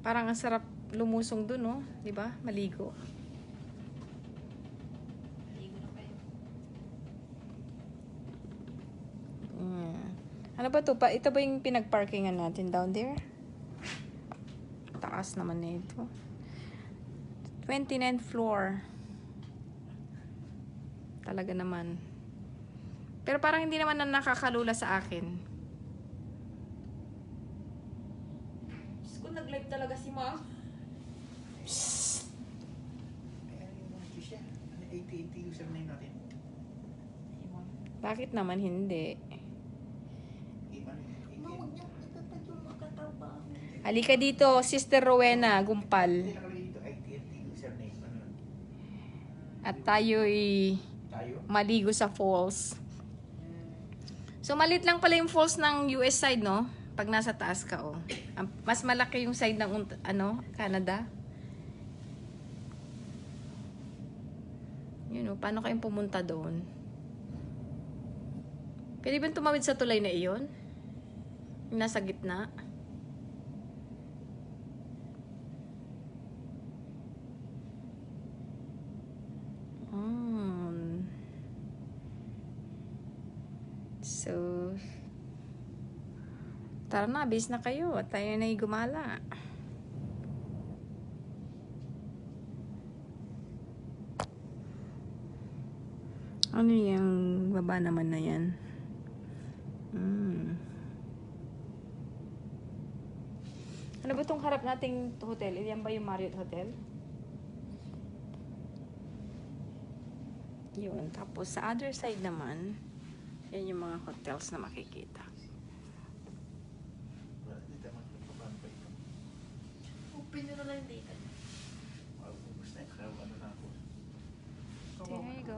Parang ang sarap lumusong dun, no? Di ba? Maligo. Maligo na kayo. Ano ba to? Ito ba yung pinag-parkingan natin down there? Taas naman na ito. 29th floor. Talaga naman. Pero parang hindi naman na nakakalula sa akin. Diyos ko, nag-live talaga si ma'am. AT&T username natin. Bakit naman hindi? Huwag niyo itatag yung magkatrabaho. Halika dito, Sister Rowena, Gumpal. Nakalagay dito, AT&T username. Ano? At tayo'y Tayo? maligo sa falls. So, malit lang pala yung falls ng US side, no? Pag nasa taas ka, oh. Mas malaki yung side ng, Canada. Yun, oh. Paano kayong pumunta doon? Pwede ba tumawid sa tulay na iyon? Yung nasa gitna? So, tara na, bis na kayo at tayo na'y gumala. Ano yung baba naman na yan? Ano ba itong harap nating hotel? Yan ba yung Marriott Hotel? Yun. Tapos sa other side naman, yan yung mga hotels na makikita. Open nyo na lang yung data niyo. Gusto na, ano na ako. There you go.